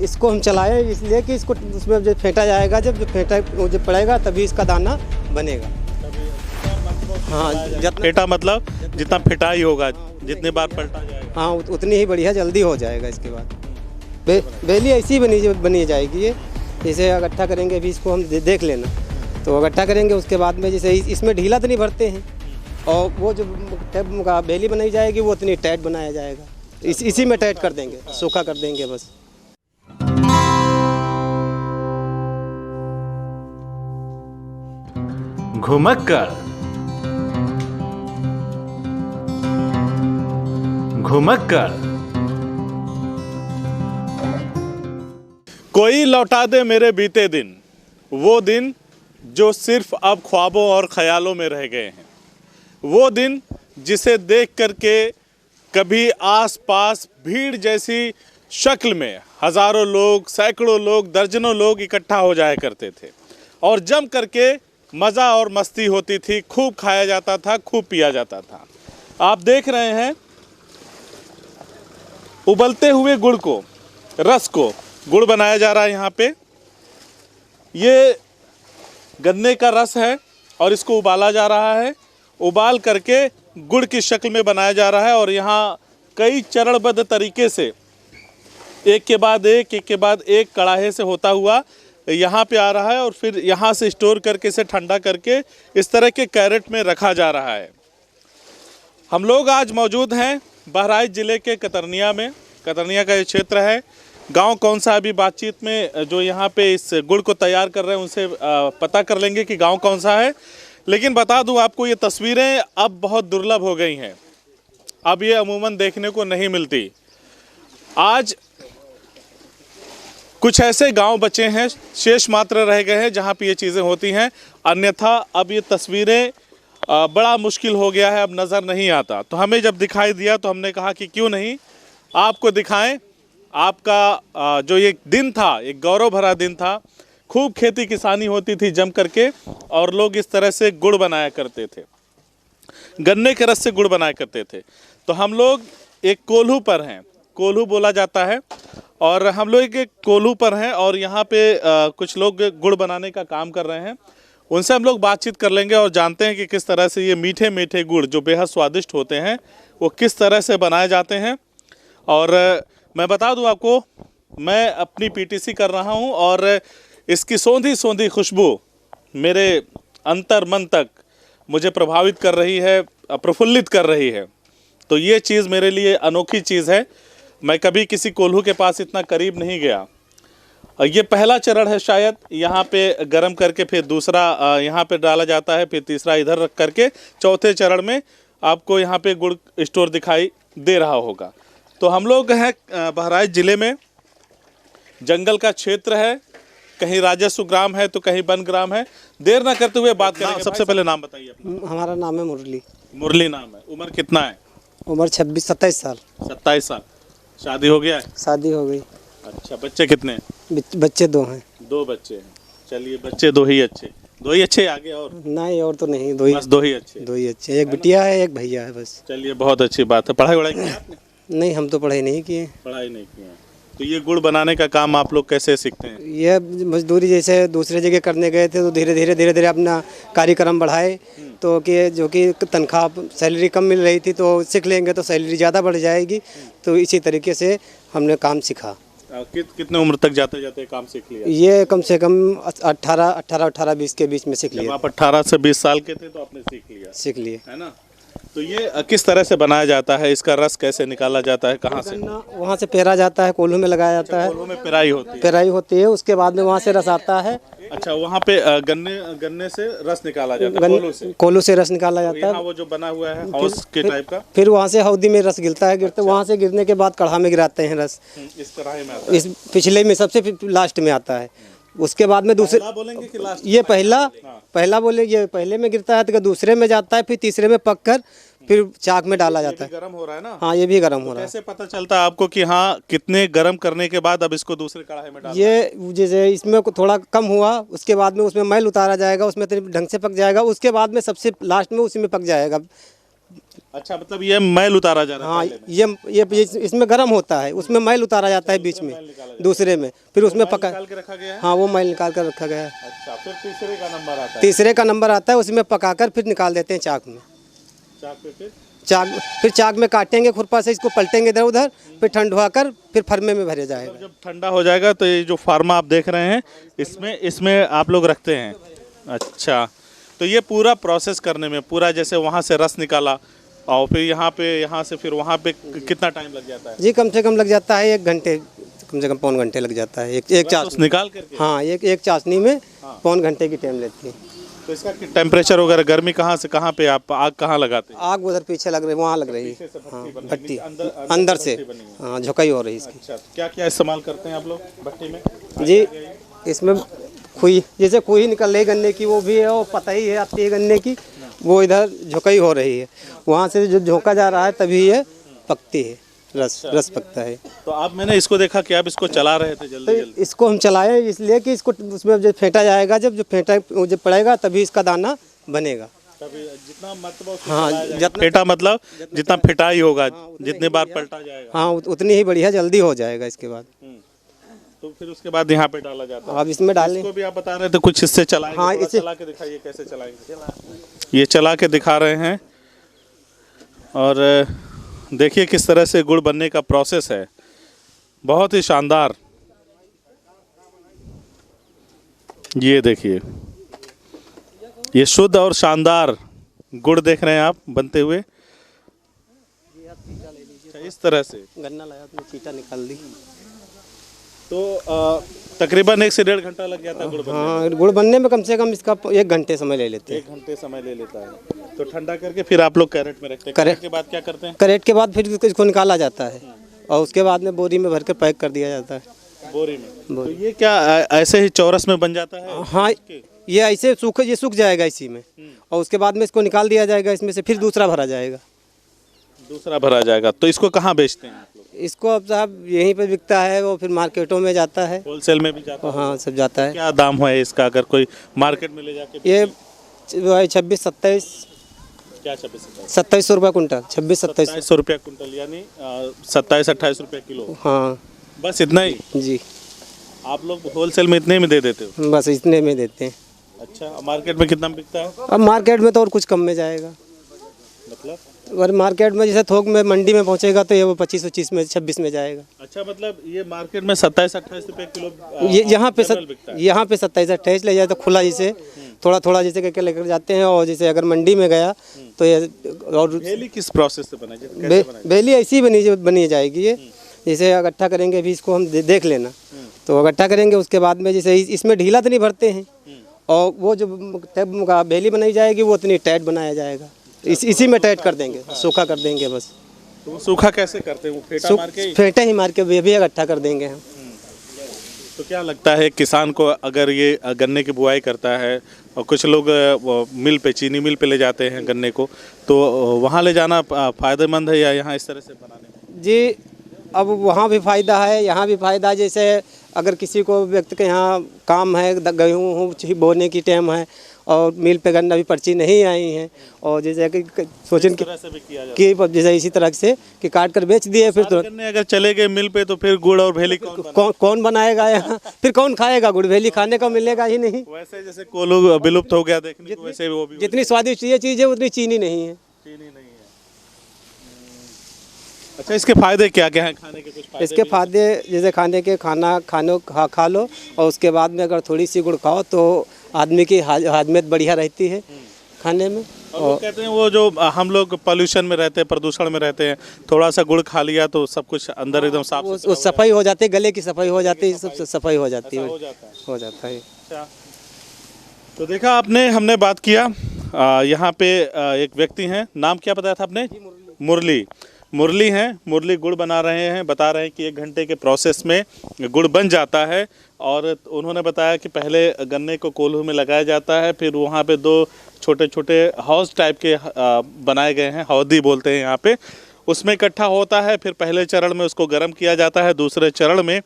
इसको हम चलाए इसलिए कि इसको उसमें जब फेंटा जाएगा, जब पड़ेगा तभी इसका दाना बनेगा। हाँ, फेटा मतलब जितना फेटाई होगा, जितनी बार पलटा जाएगा, हाँ उतनी ही बढ़िया जल्दी हो जाएगा। इसके बाद बेली ऐसी ही बनी जाएगी। ये इसे इकट्ठा करेंगे, अभी इसको हम देख लेना। तो इकट्ठा करेंगे, उसके बाद में जैसे इसमें ढीला तो नहीं भरते हैं, और वो जो बेली बनाई जाएगी वो उतनी टाइट बनाया जाएगा। इसी में टाइट कर देंगे, सूखा कर देंगे बस। घुमक्कड़, घुमक्कड़। कोई लौटा दे मेरे बीते दिन, वो दिन जो सिर्फ अब ख्वाबों और ख्यालों में रह गए हैं। वो दिन जिसे देख करके कभी आस पास भीड़ जैसी शक्ल में हज़ारों लोग, सैकड़ों लोग, दर्जनों लोग इकट्ठा हो जाया करते थे और जम करके मज़ा और मस्ती होती थी, खूब खाया जाता था, खूब पिया जाता था। आप देख रहे हैं उबलते हुए गुड़ को, रस को, गुड़ बनाया जा रहा है यहाँ पे। ये गन्ने का रस है और इसको उबाला जा रहा है। उबाल करके गुड़ की शक्ल में बनाया जा रहा है और यहाँ कई चरणबद्ध तरीके से एक के बाद एक कड़ाहे से होता हुआ यहाँ पे आ रहा है और फिर यहाँ से स्टोर करके इसे ठंडा करके इस तरह के कैरेट में रखा जा रहा है। हम लोग आज मौजूद हैं बहराइच ज़िले के कतरनिया में। कतरनिया का ये क्षेत्र है। गांव कौन सा, अभी बातचीत में जो यहाँ पे इस गुड़ को तैयार कर रहे हैं उनसे पता कर लेंगे कि गांव कौन सा है। लेकिन बता दूं आपको, ये तस्वीरें अब बहुत दुर्लभ हो गई हैं। अब ये अमूमन देखने को नहीं मिलती। आज कुछ ऐसे गांव बचे हैं, शेष मात्र रह गए हैं जहाँ पे ये चीज़ें होती हैं, अन्यथा अब ये तस्वीरें बड़ा मुश्किल हो गया है, अब नज़र नहीं आता। तो हमें जब दिखाई दिया तो हमने कहा कि क्यों नहीं आपको दिखाएं। आपका जो ये दिन था, एक गौरव भरा दिन था। खूब खेती किसानी होती थी जम करके और लोग इस तरह से गुड़ बनाया करते थे, गन्ने के रस से गुड़ बनाया करते थे। तो हम लोग एक कोल्हू पर हैं, कोल्हू बोला जाता है, और हम लोग एक कोल्हू पर हैं और यहाँ पे कुछ लोग गुड़ बनाने का काम कर रहे हैं। उनसे हम लोग बातचीत कर लेंगे और जानते हैं कि किस तरह से ये मीठे मीठे गुड़ जो बेहद स्वादिष्ट होते हैं वो किस तरह से बनाए जाते हैं। और मैं बता दूं आपको, मैं अपनी पीटीसी कर रहा हूं और इसकी सौंधी सौंधी खुशबू मेरे अंतर मन तक मुझे प्रभावित कर रही है, प्रफुल्लित कर रही है। तो ये चीज़ मेरे लिए अनोखी चीज़ है। मैं कभी किसी कोल्हू के पास इतना करीब नहीं गया। ये पहला चरण है शायद, यहाँ पे गरम करके फिर दूसरा यहाँ पे डाला जाता है, फिर तीसरा इधर रख करके चौथे चरण में आपको यहाँ पे गुड़ स्टोर दिखाई दे रहा होगा। तो हम लोग हैं बहराइच ज़िले में, जंगल का क्षेत्र है, कहीं राजस्व ग्राम है तो कहीं वन ग्राम है। देर ना करते हुए बात करेंगे। सबसे पहले नाम बताइए अपना। हमारा नाम है मुरली। मुरली नाम है। उम्र कितना है? उम्र 27 साल। 27 साल। शादी हो गया है? शादी हो गई। अच्छा, बच्चे कितने हैं? बच्चे 2 हैं। 2 बच्चे हैं। चलिए, बच्चे 2 ही अच्छे, 2 ही अच्छे। आगे और नहीं, और तो नहीं, 2 ही, बस 2 ही अच्छे। 2 ही अच्छे, एक बिटिया है, एक भैया है बस। चलिए, बहुत अच्छी बात है। पढ़ाई वढ़ाई की आपने? नहीं, हम तो पढ़ाई नहीं किए। पढ़ाई नहीं किए। तो ये गुड़ बनाने का काम आप लोग कैसे सीखते हैं? ये मजदूरी जैसे दूसरे जगह करने गए थे तो धीरे धीरे अपना कार्यक्रम बढ़ाए, तो कि जो कि तनख्वाह सैलरी कम मिल रही थी तो सीख लेंगे तो सैलरी ज़्यादा बढ़ जाएगी। तो इसी तरीके से हमने काम सीखा। कितने उम्र तक जाते जाते काम सीख लिया? ये कम से कम 18-20 के बीच में सीख लिया। आप 18 से 20 साल के थे तो आपने सीख लिए, है ना? तो ये किस तरह से बनाया जाता है? इसका रस कैसे निकाला जाता है? कहाँ से? वहाँ से पेरा जाता है, कोल्हू में लगाया जाता है। कोल्हू में पेराई होती है? पेराई होती है, उसके बाद में वहाँ से रस आता है। अच्छा, वहाँ पे गन्ने से रस निकाला जाता है? कोल्हू से रस निकाला जाता है। वो जो बना हुआ है हाउस के टाइप का, फिर वहाँ से हौदी में रस गिरता है। वहाँ से गिरने के बाद कढ़ा में गिराते हैं रस। इस कढ़ाई में आता है? इस पिछले में सबसे लास्ट में आता है। उसके बाद में दूसरे बोलेंगे कि लास्ट? ये पहला बोले, ये पहले में गिरता है तो दूसरे में जाता है, फिर तीसरे में पक कर फिर चाक में डाला जाता है। गरम हो रहा है ना? हाँ, ये भी गरम हो रहा है। कैसे पता चलता है आपको कि हाँ कितने गरम करने के बाद अब इसको दूसरे कढ़ाई में डालना? ये जैसे इसमें थोड़ा कम हुआ, उसके बाद में उसमें मैल उतारा जाएगा, उसमें ढंग से पक जाएगा। उसके बाद में सबसे लास्ट में उसी में पक जाएगा। अच्छा, मतलब ये मैल उतारा जा रहा है हाँ, पहले में। ये इसमें गर्म होता है, उसमें मैल उतारा जाता है बीच में, दूसरे में फिर उसमें मैल पका। निकाल के रखा गया है। हाँ, वो मैल निकाल कर रखा गया है। अच्छा, फिर तीसरे का नंबर आता है। तीसरे का नंबर आता है, उसमें पकाकर फिर निकाल देते हैं चाक में। चाक पे फिर चाक में काटेंगे खुरपा से, इसको पलटेंगे इधर उधर, फिर ठंडवा कर फिर फर्मे में भरे जाएगा। जब ठंडा हो जाएगा तो ये जो फार्मा आप देख रहे हैं इसमें आप लोग रखते हैं। अच्छा, तो ये पूरा प्रोसेस करने में पूरा जैसे वहाँ से रस निकाला और फिर यहाँ से फिर वहाँ पे कितना टाइम लग जाता है? जी, कम से कम लग जाता है 1 घंटे, कम से कम पौन घंटे लग जाता है एक चाशनी निकाल करके। हाँ, एक चाशनी में पौन घंटे की टाइम लेती है। तो इसका टेम्परेचर वगैरह गर्मी कहाँ से कहाँ पे आप आग कहाँ लगाते हैं? आग उधर पीछे लग रही, वहाँ लग रही है। हाँ, भट्टी अंदर से, हाँ, झुकाई हो रही है इसकी। अच्छा, क्या क्या इस्तेमाल करते हैं आप लोग भट्टी में? जी, इसमें खुई, जैसे खुई निकल रही गन्ने की, वो भी है, और पता ही है आती है गन्ने की, वो इधर झुकाई हो रही है, वहाँ से जो झोंका जा रहा है तभी ये पकती है, रस पकता है। तो आप मैंने इसको देखा कि आप इसको चला रहे थे जल्दी जल्दी। इसको हम चलाए इसलिए कि इसको उसमें जब फेंटा जाएगा, जब पड़ेगा तभी इसका दाना बनेगा। तभी जितना मतलब हाँ, फेटा मतलब जितना फिटाई होगा, जितनी बार पलटा जाएगा, हाँ, उतनी ही बढ़िया जल्दी हो जाएगा इसके बाद। तो फिर उसके बाद यहाँ पे डाला जाता है। अब इसमें डालें। इसको भी आप बता रहे थे कुछ हिस्से चलाएंगे। हाँ, थोड़ा इसे चला के दिखाइए कैसे चलाएंगे। ये चला के दिखा रहे हैं और देखिए किस तरह से गुड़ बनने का प्रोसेस है, बहुत ही शानदार। ये देखिए, ये शुद्ध और शानदार गुड़ देख रहे हैं आप बनते हुए। इस तरह से गन्ना लाया तो चीटा निकाल दी। तो तकरीबन 1 से 1.5 घंटा लग जाता है गुड़ बनने में। हाँ, गुड़ बनने में कम से कम इसका 1 घंटे समय ले लेते हैं। 1 घंटे समय ले लेता है। तो ठंडा करके फिर आप लोग कैरेट में रखते हैं। कैरेट के बाद क्या करते हैं? कैरेट के बाद फिर इसको निकाला जाता है और उसके बाद में बोरी में भर कर पैक कर दिया जाता है। बोरी में। तो ये क्या ऐसे ही चौरस में बन जाता है? हाँ, ये ऐसे सूख जाएगा इसी में, और उसके बाद में इसको निकाल दिया जाएगा, इसमें से फिर दूसरा भरा जाएगा। दूसरा भरा जाएगा। तो इसको कहाँ बेचते हैं आप लोग? इसको अब साहब यहीं पे बिकता है, वो फिर मार्केटों में जाता है, होलसेल में भी जाता है? हाँ, सब जाता है। क्या दाम है इसका अगर कोई मार्केट में ले जाके? ये 26-27 क्या 26-27? 2700 रुपये कुंटल, 26-27। 2700 रुपया कुंटल, यानी 27-28 रुपया किलो। हाँ बस इतना ही? जी, आप लोग होलसेल में इतने में दे देते हो? बस इतने में देते हैं। अच्छा, मार्केट में कितना में बिकता है? अब मार्केट में तो और कुछ कम में जाएगा, मतलब अगर मार्केट में जैसे थोक में मंडी में पहुंचेगा तो ये वो 25-25 में 26 में जाएगा। अच्छा, मतलब ये मार्केट में 27-28 रुपये किलो ये यहाँ पे बिकता है। यहाँ पे 27-28 ले जाए तो खुला, जैसे थोड़ा थोड़ा जैसे करके लेकर जाते हैं, और जैसे अगर मंडी में गया तो ये और बेली किस प्रोसेस से बनाई जाती है? कैसे बनाई? बेली ऐसी बनी जाएगी। ये जैसे इकट्ठा करेंगे, अभी इसको हम देख लेना, तो इकट्ठा करेंगे उसके बाद में जैसे इसमें ढीला तो नहीं भरते हैं, और वो जो बेली बनाई जाएगी वो उतनी टाइट बनाया जाएगा, इसी में टाइट कर देंगे, सूखा कर देंगे बस। तो वो सूखा कैसे करते हैं? वो फेंटा मार के ही? फेंटे ही मार के भी इकट्ठा कर देंगे हम। तो क्या लगता है किसान को, अगर ये गन्ने की बुआई करता है और कुछ लोग मिल पे, चीनी मिल पे ले जाते हैं गन्ने को, तो वहाँ ले जाना फ़ायदेमंद है या यहाँ इस तरह से बनाने में? जी, अब वहाँ भी फ़ायदा है, यहाँ भी फ़ायदा है। जैसे अगर किसी को व्यक्ति के यहाँ काम है, गेहूँ बोने की टाइम है और मिल पे गन्ना भी पर्ची नहीं आई है, और जैसे कि सोचें कि जैसे इसी तरह से कि काट कर बेच दिए, फिर तो गन्ने अगर चले गए मिल पे तो फिर गुड़ और भेली कौन बनाएगा यहाँ? फिर कौन खाएगा? गुड़ भेली खाने को मिलेगा ही नहीं। वैसे जैसे कोल्हू विलुप्त हो गया देखने को, वैसे वो भी जितनी स्वादिष्ट ये चीज़ है उतनी चीनी नहीं है। चीनी नहीं है। अच्छा, इसके फायदे क्या क्या हैं? खाने के कुछ फायदे? इसके फायदे जैसे खाने के खा लो, और उसके बाद में अगर थोड़ी सी गुड़ खाओ तो आदमी की हाजमेत बढ़िया रहती है खाने में। और वो कहते हैं वो जो हम लोग पॉल्यूशन में रहते हैं, प्रदूषण में रहते हैं, थोड़ा सा गुड़ खा लिया तो सब कुछ अंदर एकदम साफ वो सफाई हो जाती है, गले की सफाई हो जाती है, सब सफाई हो जाती है, हो जाता है। अच्छा, तो देखा आपने, हमने बात किया यहाँ पे एक व्यक्ति हैं, नाम क्या बताया था आपने? मुरली हैं। मुरली गुड़ बना रहे हैं, बता रहे हैं कि 1 घंटे के प्रोसेस में गुड़ बन जाता है। और उन्होंने बताया कि पहले गन्ने को कोल्हू में लगाया जाता है, फिर वहाँ पे 2 छोटे छोटे हाउस टाइप के बनाए गए हैं, हौदी बोलते हैं यहाँ पे, उसमें इकट्ठा होता है। फिर पहले चरण में उसको गर्म किया जाता है, दूसरे चरण में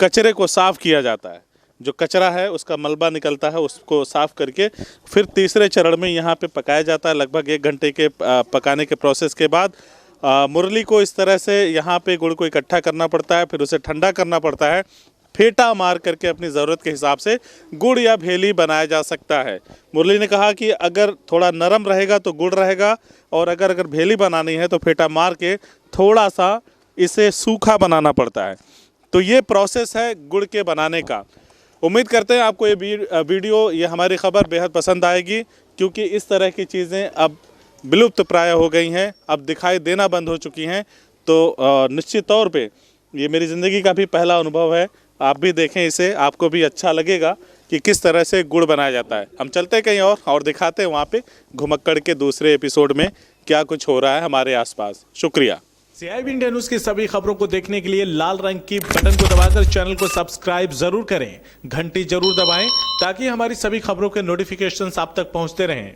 कचरे को साफ़ किया जाता है। जो कचरा है उसका मलबा निकलता है उसको साफ करके फिर तीसरे चरण में यहाँ पे पकाया जाता है। लगभग 1 घंटे के पकाने के प्रोसेस के बाद मुरली को इस तरह से यहाँ पे गुड़ को इकट्ठा करना पड़ता है, फिर उसे ठंडा करना पड़ता है, फेंटा मार करके अपनी ज़रूरत के हिसाब से गुड़ या भेली बनाया जा सकता है। मुरली ने कहा कि अगर थोड़ा नरम रहेगा तो गुड़ रहेगा, और अगर भेली बनानी है तो फेंटा मार के थोड़ा सा इसे सूखा बनाना पड़ता है। तो ये प्रोसेस है गुड़ के बनाने का। उम्मीद करते हैं आपको ये वीडियो, ये हमारी खबर बेहद पसंद आएगी, क्योंकि इस तरह की चीज़ें अब विलुप्त प्राय हो गई हैं, अब दिखाई देना बंद हो चुकी हैं। तो निश्चित तौर पे ये मेरी ज़िंदगी का भी पहला अनुभव है। आप भी देखें इसे, आपको भी अच्छा लगेगा कि किस तरह से गुड़ बनाया जाता है। हम चलते हैं कहीं और दिखाते हैं वहाँ पे घुमक्कड़ के दूसरे एपिसोड में क्या कुछ हो रहा है हमारे आसपास। शुक्रिया। CIB इंडिया न्यूज की सभी खबरों को देखने के लिए लाल रंग की बटन को दबाकर चैनल को सब्सक्राइब जरूर करें, घंटी जरूर दबाएं ताकि हमारी सभी खबरों के नोटिफिकेशंस आप तक पहुंचते रहें।